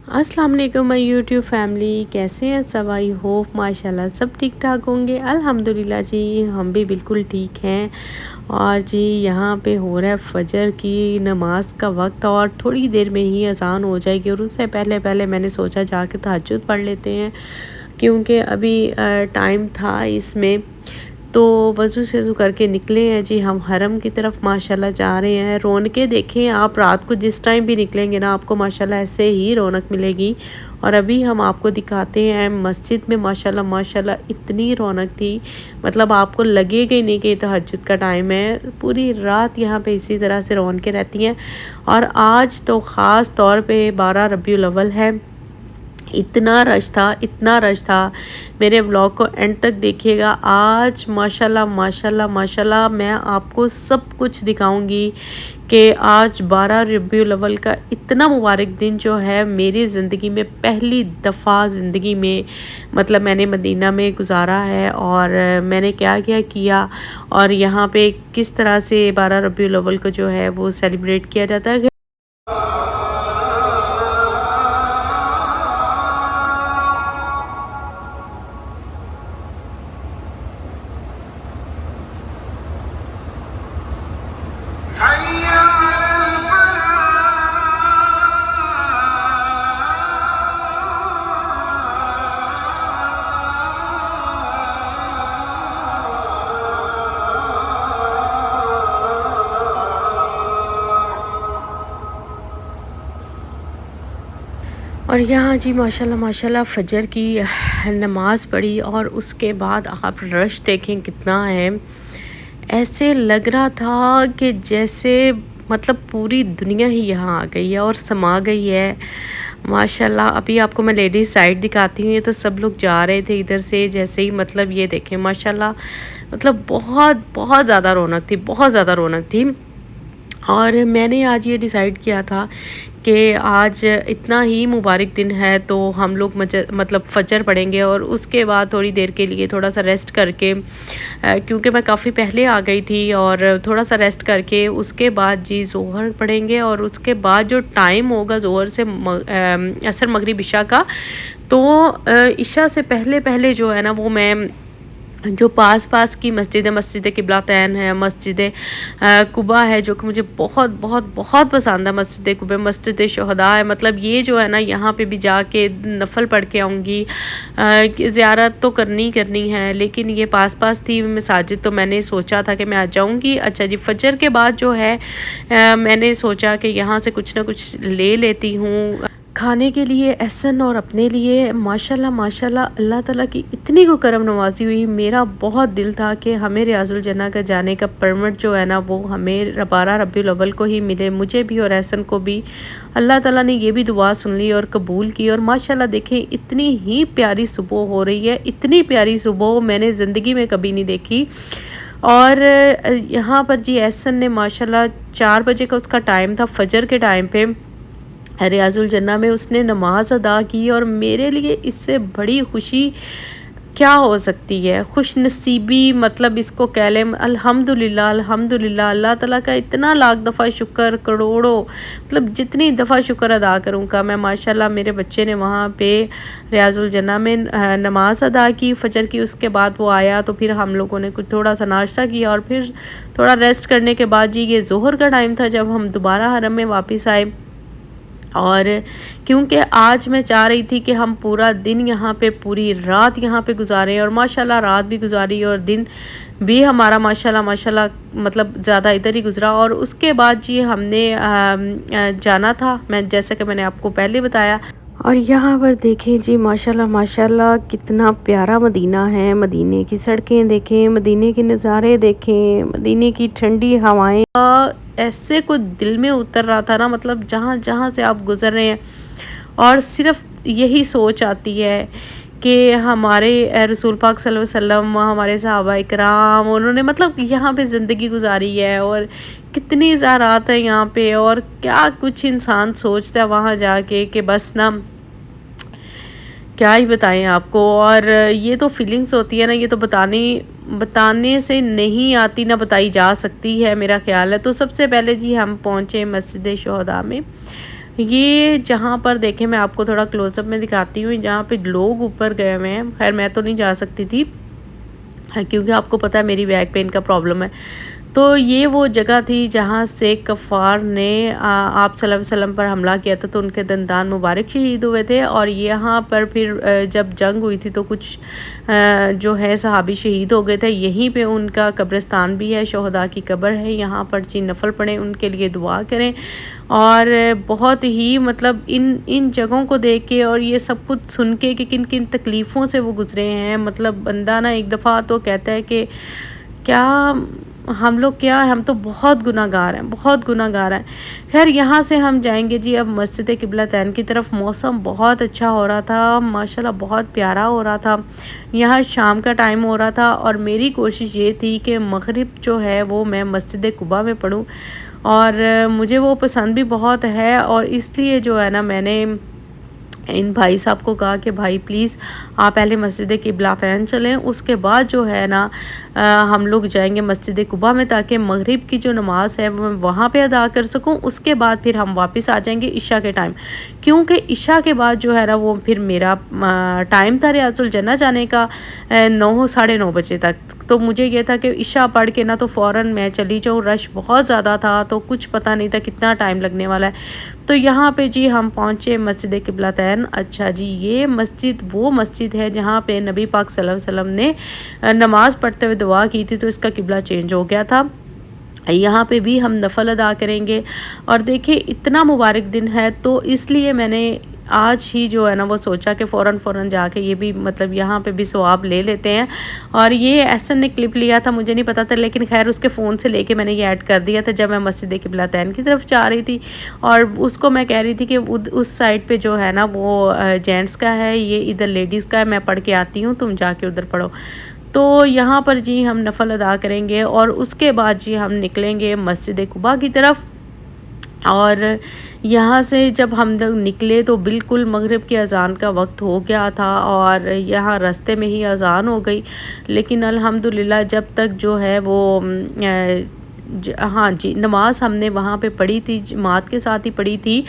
अस्सलाम वालेकुम my YouTube family, कैसे हैं सब। आई होप माशाल्लाह सब ठीक ठाक होंगे। अल्हम्दुलिल्लाह जी, हम भी बिल्कुल ठीक हैं। और जी यहाँ पे हो रहा है फजर की नमाज का वक्त और थोड़ी देर में ही अजान हो जाएगी। और उससे पहले पहले मैंने सोचा जाके तहज्जुद पढ़ लेते हैं, क्योंकि अभी टाइम था इसमें। तो वज़ू शज़ू करके निकले हैं जी हम हरम की तरफ माशाल्लाह जा रहे हैं। रौनकें देखें आप, रात को जिस टाइम भी निकलेंगे ना आपको माशाल्लाह ऐसे ही रौनक मिलेगी। और अभी हम आपको दिखाते हैं मस्जिद में माशाल्लाह माशाल्लाह इतनी रौनक थी, मतलब आपको लगेगा ही नहीं कि तहज्जुद का टाइम है। पूरी रात यहाँ पे इसी तरह से रौनकें रहती हैं। और आज तो ख़ास तौर पे 12 रबीउल अव्वल है। इतना रश था, इतना रश था। मेरे व्लॉग को एंड तक देखिएगा। आज माशाल्लाह माशाल्लाह माशाल्लाह मैं आपको सब कुछ दिखाऊंगी कि आज 12 रबीउल अव्वल का इतना मुबारक दिन जो है मेरी ज़िंदगी में पहली दफ़ा ज़िंदगी में मतलब मैंने मदीना में गुजारा है। और मैंने क्या क्या किया और यहाँ पे किस तरह से 12 रबीउल अव्वल को जो है वो सेलिब्रेट किया जाता है। और यहाँ जी माशाल्लाह माशाल्लाह फ़जर की नमाज़ पढ़ी और उसके बाद आप रश देखें कितना है। ऐसे लग रहा था कि जैसे मतलब पूरी दुनिया ही यहाँ आ गई है और समा गई है माशाल्लाह। अभी आपको मैं लेडीज़ साइड दिखाती हूँ। ये तो सब लोग जा रहे थे इधर से, जैसे ही मतलब ये देखें माशाल्लाह, मतलब बहुत बहुत ज़्यादा रौनक थी, बहुत ज़्यादा रौनक थी। और मैंने आज ये डिसाइड किया था कि आज इतना ही मुबारक दिन है तो हम लोग मतलब फ़जर पढ़ेंगे और उसके बाद थोड़ी देर के लिए थोड़ा सा रेस्ट करके, क्योंकि मैं काफ़ी पहले आ गई थी, और थोड़ा सा रेस्ट करके उसके बाद जी ज़ोहर पढ़ेंगे। और उसके बाद जो टाइम होगा ज़ोहर से असर मगरिब इशा का, तो इशा से पहले पहले जो है ना वो मैं जो पास पास की मस्जिद है, मस्जिद क़िबलातैन है, मस्जिद कुबा है जो कि मुझे बहुत बहुत बहुत पसंद है, मस्जिद कुबा, मस्जिद शुहदा है। मतलब ये जो है ना यहाँ पे भी जाके नफल पढ़ के आऊँगी। ज़ियारत तो करनी करनी है, लेकिन ये पास पास थी मसाजिद तो मैंने सोचा था कि मैं आ जाऊँगी। अच्छा जी, फ़जर के बाद जो है मैंने सोचा कि यहाँ से कुछ ना कुछ ले लेती हूँ खाने के लिए एहसन और अपने लिए। माशाल्लाह माशाल्लाह अल्लाह ताला की इतनी को करम नवाजी हुई। मेरा बहुत दिल था कि हमें रियाजुल जन्नह का जाने का परमिट जो है ना वो हमें 12 रबीउल अव्वल को ही मिले, मुझे भी और एहसन को भी। अल्लाह ताला ने ये भी दुआ सुन ली और कबूल की। और माशाल्लाह देखें इतनी ही प्यारी सुबह हो रही है, इतनी प्यारी सुबह मैंने ज़िंदगी में कभी नहीं देखी। और यहाँ पर जी एहसन ने माशाल्लाह 4 बजे का उसका टाइम था, फ़जर के टाइम पे रियाजुल जन्ना में उसने नमाज अदा की। और मेरे लिए इससे बड़ी खुशी क्या हो सकती है, खुश नसीबी मतलब इसको कह लें। अल्हम्दुलिल्लाह अल्हम्दुलिल्लाह, अल्लाह ताला का इतना लाख दफ़ा शुक्र, करोड़ों, मतलब जितनी दफ़ा शुक्र अदा करूँगा मैं। माशाल्लाह मेरे बच्चे ने वहाँ पे रियाजुल जन्ना में नमाज अदा की फ़जर की। उसके बाद वो आया तो फिर हम लोगों ने कुछ थोड़ा सा नाश्ता किया और फिर थोड़ा रेस्ट करने के बाद जी ये ज़ोहर का टाइम था जब हम दोबारा हरम में वापस आए। और क्योंकि आज मैं चाह रही थी कि हम पूरा दिन यहाँ पे, पूरी रात यहाँ पे गुजारें, और माशाल्लाह रात भी गुजारी और दिन भी हमारा माशाल्लाह माशाल्लाह मतलब ज़्यादा इधर ही गुजरा। और उसके बाद जी हमने जाना था, मैं जैसा कि मैंने आपको पहले बताया। और यहाँ पर देखें जी माशाल्लाह माशाल्लाह कितना प्यारा मदीना है। मदीने की सड़कें देखें, मदीने के नज़ारे देखें, मदीने की ठंडी हवाएं ऐसे को दिल में उतर रहा था ना, मतलब जहाँ जहाँ से आप गुज़र रहे हैं और सिर्फ यही सोच आती है कि हमारे रसूल पाक सल्लल्लाहु अलैहि वसल्लम, हमारे सहाबा इकराम, उन्होंने मतलब यहाँ पे ज़िंदगी गुजारी है। और कितनी ज़ारात है यहाँ पे, और क्या कुछ इंसान सोचता है वहाँ जाके कि बस ना क्या ही बताएं आपको। और ये तो फीलिंग्स होती है ना, ये तो बताने से नहीं आती, ना बताई जा सकती है मेरा ख़्याल है। तो सबसे पहले जी हम पहुँचे मस्जिद शुहदा में। ये जहाँ पर देखें, मैं आपको थोड़ा क्लोज़अप में दिखाती हूँ, जहाँ पे लोग ऊपर गए हुए हैं। ख़ैर मैं तो नहीं जा सकती थी, क्योंकि आपको पता है मेरी बैक पेन का प्रॉब्लम है। तो ये वो जगह थी जहाँ से कफ़ार ने आप सल्लल्लाहु अलैहि वसल्लम पर हमला किया था, तो उनके दंदान मुबारक शहीद हुए थे। और यहाँ पर फिर जब जंग हुई थी तो कुछ जो है सहाबी शहीद हो गए थे। यहीं पे उनका कब्रिस्तान भी है, शोहदा की कब्र है। यहाँ पर जी नफ़ल पढ़ें, उनके लिए दुआ करें। और बहुत ही मतलब इन इन जगहों को देख के और ये सब कुछ सुन के कि किन किन तकलीफ़ों से वो गुज़रे हैं, मतलब बंदा ना एक दफ़ा तो कहता है कि क्या हम लोग, क्या हम तो बहुत गुनाहगार हैं, बहुत गुनाहगार हैं। खैर यहाँ से हम जाएंगे जी अब मस्जिद किबलतैन की तरफ। मौसम बहुत अच्छा हो रहा था माशाल्लाह, बहुत प्यारा हो रहा था। यहाँ शाम का टाइम हो रहा था और मेरी कोशिश ये थी कि मगरिब जो है वो मैं मस्जिद कुबा में पढूँ। और मुझे वो पसंद भी बहुत है, और इसलिए जो है ना मैंने इन भाई साहब को कहा कि भाई प्लीज़ आप पहले मस्जिद किबलतैन चलें, उसके बाद जो है ना हम लोग जाएंगे मस्जिद कुबा में, ताकि मगरिब की जो नमाज़ है वो वहाँ पे अदा कर सकूँ। उसके बाद फिर हम वापस आ जाएंगे इशा के टाइम, क्योंकि इशा के बाद जो है ना वो फिर मेरा टाइम था रियाजुल जन्नत जाने का 9 साढ़े 9 बजे तक। तो मुझे ये था कि इशा पढ़ के ना तो फ़ौरन मैं चली जाऊँ। रश बहुत ज़्यादा था तो कुछ पता नहीं था कितना टाइम लगने वाला है। तो यहाँ पे जी हम पहुँचे मस्जिद किबलतैन। अच्छा जी, ये मस्जिद वो मस्जिद है जहाँ पे नबी पाक सल्लल्लाहु अलैहि वसल्लम ने नमाज़ पढ़ते हुए दुआ की थी, तो इसका किबला चेंज हो गया था। यहाँ पे भी हम नफ़ल अदा करेंगे। और देखिए इतना मुबारक दिन है, तो इसलिए मैंने आज ही जो है ना वो सोचा कि फ़ौरन जाके ये भी मतलब यहाँ पे भी सवाब ले लेते हैं। और ये एहसन ने क्लिप लिया था, मुझे नहीं पता था, लेकिन खैर उसके फ़ोन से लेके मैंने ये ऐड कर दिया था जब मैं मस्जिद किबलतैन की तरफ जा रही थी। और उसको मैं कह रही थी कि उस साइड पे जो है ना वो जेंट्स का है, ये इधर लेडीज़ का है, मैं पढ़ के आती हूँ, तुम जाके उधर पढ़ो। तो यहाँ पर जी हम नफ़ल अदा करेंगे और उसके बाद जी हम निकलेंगे मस्जिद कुबा की तरफ। और यहाँ से जब हम लोग निकले तो बिल्कुल मगरिब की अज़ान का वक्त हो गया था, और यहाँ रास्ते में ही अज़ान हो गई। लेकिन अल्हम्दुलिल्लाह जब तक जो है वो हाँ जी, नमाज़ हमने वहाँ पे पढ़ी थी, जमात के साथ ही पढ़ी थी।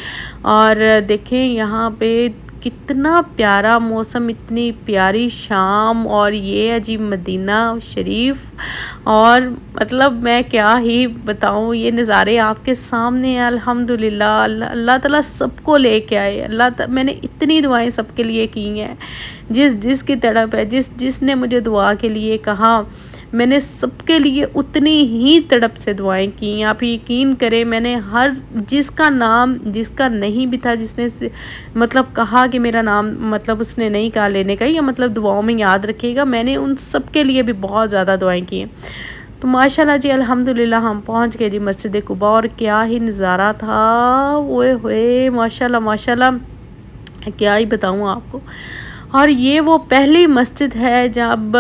और देखें यहाँ पे कितना प्यारा मौसम, इतनी प्यारी शाम, और ये अजीब मदीना शरीफ। और मतलब मैं क्या ही बताऊँ, ये नज़ारे आपके सामने हैं। अल्हम्दुलिल्लाह अल्लाह ताला सबको लेके आए। मैंने इतनी दुआएं सबके लिए की हैं, जिस की तड़प है, जिसने मुझे दुआ के लिए कहा, मैंने सबके लिए उतनी ही तड़प से दुआएं की। आप यकीन करें, मैंने हर जिसका नाम, जिसका नहीं भी था, जिसने मतलब कहा कि मेरा नाम मतलब उसने नहीं कहा लेने का, या मतलब दुआओं में याद रखिएगा, मैंने उन सब के लिए भी बहुत ज़्यादा दुआएं की हैं। तो माशाल्लाह जी अल्हम्दुलिल्लाह हम पहुंच गए जी मस्जिद कुबा, और क्या ही नज़ारा था, ओए होए माशाल्लाह माशाल्लाह, क्या ही बताऊँ आपको। और ये वो पहली मस्जिद है जब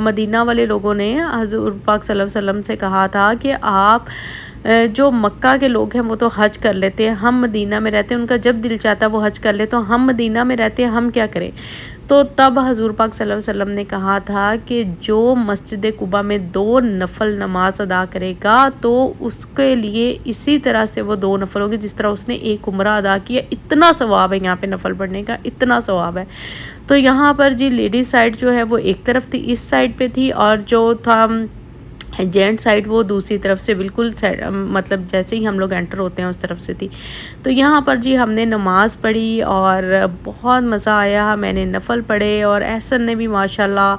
मदीना वाले लोगों ने हज़ूर पाक सल्लल्लाहु अलैहि वसल्लम से कहा था कि आप जो मक्का के लोग हैं वो तो हज कर लेते हैं, हम मदीना में रहते हैं, उनका जब दिल चाहता है वो हज कर लेते हैं, तो हम मदीना में रहते हैं, हम क्या करें। तो तब हज़ूर पाक सल्लल्लाहु अलैहि वसल्लम ने कहा था कि जो मस्जिद कुबा में 2 नफल नमाज अदा करेगा तो उसके लिए इसी तरह से वो 2 नफल होंगे जिस तरह उसने एक उम्रा अदा किया। इतना सवाब है यहाँ पे नफल पढ़ने का, इतना सवाब है। तो यहाँ पर जी लेडीज़ साइड जो है वो एक तरफ थी, इस साइड पे थी, और जो था जेंट साइड वो दूसरी तरफ से बिल्कुल मतलब जैसे ही हम लोग एंटर होते हैं उस तरफ से थी। तो यहाँ पर जी हमने नमाज़ पढ़ी और बहुत मज़ा आया, मैंने नफल पढ़े और एहसन ने भी माशाल्लाह।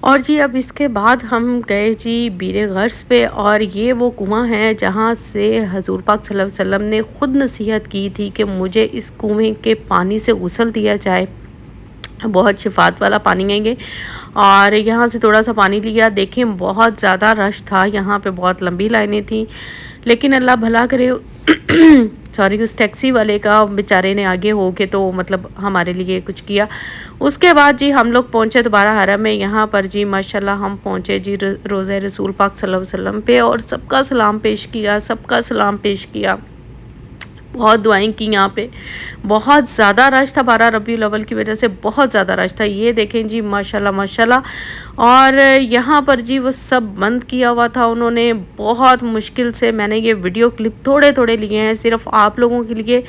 और जी अब इसके बाद हम गए जी बीर गर्स पे, और ये वो कुआं है जहाँ से हजूर पाक सल्लल्लाहु अलैहि वसल्लम ने ख़ुद नसीहत की थी कि मुझे इस कुएं के पानी से गुस्ल दिया जाए, बहुत शिफात वाला पानी है ये। और यहाँ से थोड़ा सा पानी लिया, देखें बहुत ज़्यादा रश था, यहाँ पे बहुत लंबी लाइनें थी, लेकिन अल्लाह भला करे सॉरी उस टैक्सी वाले का बेचारे ने आगे हो के तो मतलब हमारे लिए कुछ किया। उसके बाद जी हम लोग पहुँचे दोबारा हरम में। यहाँ पर जी माशाल्लाह हम पहुँचे जी रोज़े रसूल पाक सल्लल्लाहु अलैहि वसल्लम पे, और सबका सलाम पेश किया, सबका सलाम पेश किया। बहुत दुआएं की यहाँ पे। बहुत ज़्यादा रश था, 12 रबीउल अव्वल की वजह से बहुत ज़्यादा रश था। ये देखें जी माशाल्लाह माशाल्लाह। और यहाँ पर जी वो सब बंद किया हुआ था उन्होंने, बहुत मुश्किल से मैंने ये वीडियो क्लिप थोड़े थोड़े लिए हैं सिर्फ आप लोगों के लिए।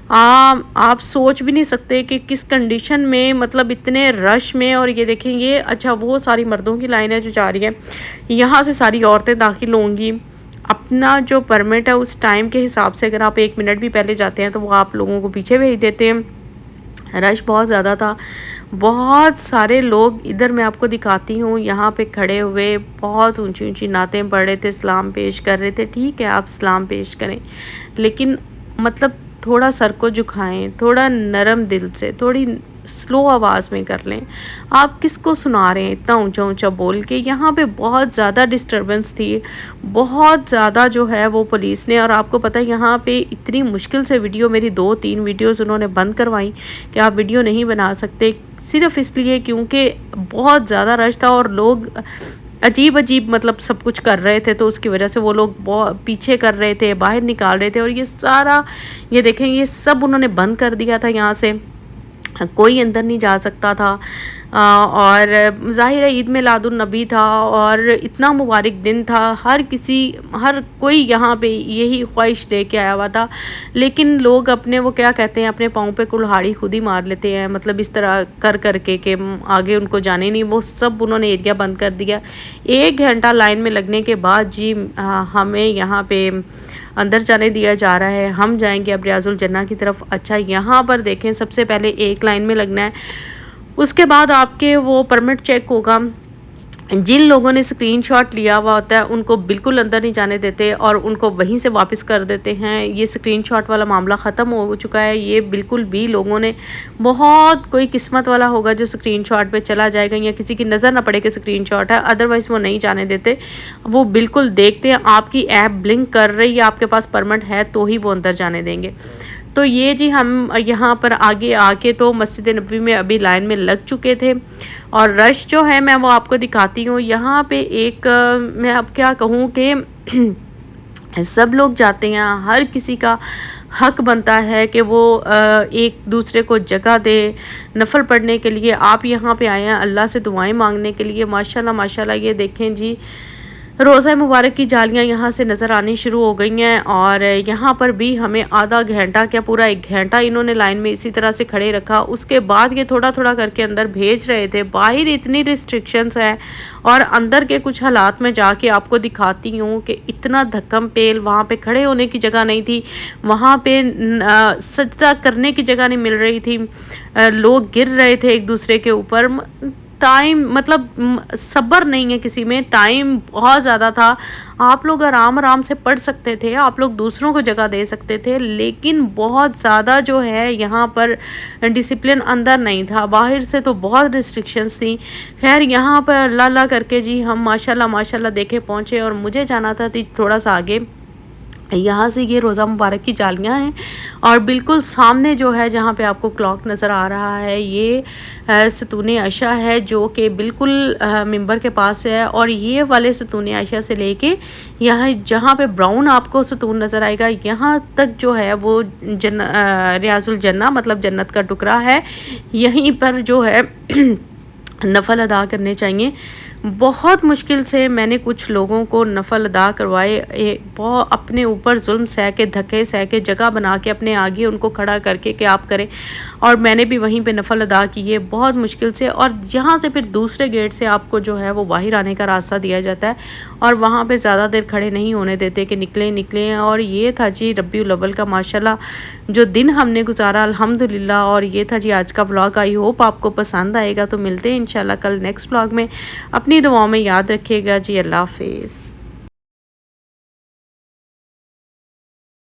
आप सोच भी नहीं सकते कि किस कंडीशन में, मतलब इतने रश में। और ये देखें ये अच्छा वो सारी मर्दों की लाइन है जो जा रही है, यहाँ से सारी औरतें दाखिल होंगी। अपना जो परमिट है उस टाइम के हिसाब से अगर आप 1 मिनट भी पहले जाते हैं तो वो आप लोगों को पीछे भेज देते हैं। रश बहुत ज़्यादा था, बहुत सारे लोग इधर मैं आपको दिखाती हूँ यहाँ पे खड़े हुए, बहुत ऊंची ऊंची नातें पढ़ रहे थे, सलाम पेश कर रहे थे। ठीक है आप सलाम पेश करें, लेकिन मतलब थोड़ा सर को झुकाएं, थोड़ा नरम दिल से, थोड़ी स्लो आवाज़ में कर लें। आप किसको सुना रहे हैं इतना ऊंचा ऊंचा बोल के। यहाँ पे बहुत ज़्यादा डिस्टरबेंस थी, बहुत ज़्यादा जो है वो पुलिस ने। और आपको पता है यहाँ पे इतनी मुश्किल से वीडियो, मेरी 2-3 वीडियोस उन्होंने बंद करवाई कि आप वीडियो नहीं बना सकते, सिर्फ इसलिए क्योंकि बहुत ज़्यादा रश था और लोग अजीब अजीब मतलब सब कुछ कर रहे थे। तो उसकी वजह से वो लोग बहुत पीछे कर रहे थे, बाहर निकाल रहे थे। और ये सारा ये देखें ये सब उन्होंने बंद कर दिया था, यहाँ से कोई अंदर नहीं जा सकता था। और ज़ाहिर है ईद मिलादुन नबी था और इतना मुबारक दिन था, हर कोई यहाँ पे यही ख्वाहिश दे के आया हुआ था। लेकिन लोग अपने वो क्या कहते हैं, अपने पाँव पे कुल्हाड़ी खुद ही मार लेते हैं, मतलब इस तरह कर करके कि आगे उनको जाने नहीं। वो सब उन्होंने एरिया बंद कर दिया। 1 घंटा लाइन में लगने के बाद जी हमें यहाँ पे अंदर जाने दिया जा रहा है। हम जाएंगे अब रियाजुल जन्ना की तरफ। अच्छा यहाँ पर देखें, सबसे पहले एक लाइन में लगना है, उसके बाद आपके वो परमिट चेक होगा। जिन लोगों ने स्क्रीनशॉट लिया हुआ होता है उनको बिल्कुल अंदर नहीं जाने देते और उनको वहीं से वापस कर देते हैं। ये स्क्रीनशॉट वाला मामला ख़त्म हो चुका है। ये बिल्कुल भी लोगों ने, बहुत कोई किस्मत वाला होगा जो स्क्रीनशॉट पे चला जाएगा या किसी की नज़र ना पड़े कि स्क्रीनशॉट है, अदरवाइज़ वो नहीं जाने देते। वो बिल्कुल देखते हैं आपकी ऐप ब्लिंक कर रही है, आपके पास परमिट है तो ही वो अंदर जाने देंगे। तो ये जी हम यहाँ पर आगे आके तो मस्जिद नबवी में अभी लाइन में लग चुके थे और रश जो है मैं वो आपको दिखाती हूँ। यहाँ पे एक मैं अब क्या कहूँ कि सब लोग जाते हैं, हर किसी का हक बनता है कि वो एक दूसरे को जगह दे नफल पढ़ने के लिए। आप यहाँ पे आए हैं अल्लाह से दुआएं मांगने के लिए। माशाल्लाह माशाल्लाह ये देखें जी रोज़ा मुबारक की जालियाँ यहाँ से नज़र आनी शुरू हो गई हैं। और यहाँ पर भी हमें आधा घंटा क्या पूरा 1 घंटा इन्होंने लाइन में इसी तरह से खड़े रखा। उसके बाद ये थोड़ा थोड़ा करके अंदर भेज रहे थे। बाहर इतनी रिस्ट्रिक्शंस है और अंदर के कुछ हालात में जाके आपको दिखाती हूँ कि इतना धक्कम पेल, वहाँ पे खड़े होने की जगह नहीं थी, वहाँ पे सजदा करने की जगह नहीं मिल रही थी, लोग गिर रहे थे एक दूसरे के ऊपर। टाइम मतलब सब्र नहीं है किसी में, टाइम बहुत ज़्यादा था। आप लोग आराम आराम से पढ़ सकते थे, आप लोग दूसरों को जगह दे सकते थे, लेकिन बहुत ज़्यादा जो है यहाँ पर डिसिप्लिन अंदर नहीं था। बाहर से तो बहुत रिस्ट्रिक्शंस थी। खैर यहाँ पर अल्लाह अल्लाह करके जी हम माशाल्लाह माशाल्लाह देखे पहुँचे। और मुझे जाना था थोड़ा सा आगे। यहाँ से ये रोज़ा मुबारक की जालियाँ हैं और बिल्कुल सामने जो है जहाँ पे आपको क्लॉक नज़र आ रहा है, ये सतून आयशा है जो कि बिल्कुल मिंबर के पास है। और ये वाले सतून आयशा से लेके यहाँ जहाँ पे ब्राउन आपको सतून नज़र आएगा, यहाँ तक जो है वो रियाजुल जन्ना मतलब जन्नत का टुकड़ा है। यहीं पर जो है नफ़ल अदा करने चाहिए। बहुत मुश्किल से मैंने कुछ लोगों को नफ़ल अदा करवाए, बहुत अपने ऊपर जुल्म सह के, धक्के सह के, जगह बना के अपने आगे उनको खड़ा करके कि आप करें। और मैंने भी वहीं पे नफ़ल अदा किए बहुत मुश्किल से। और यहाँ से फिर दूसरे गेट से आपको जो है वो बाहर आने का रास्ता दिया जाता है और वहाँ पे ज़्यादा देर खड़े नहीं होने देते कि निकलें। और ये था जी रबीउल अव्वल का माशाल्लाह जो दिन हमने गुजारा अल्हम्दुलिल्लाह। और ये था जी आज का व्लॉग। आई होप आपको पसंद आएगा। तो मिलते हैं इंशाल्लाह कल नेक्स्ट व्लॉग में। अपनी दुआओं में याद रखिएगा जी। अल्लाह हाफिज़।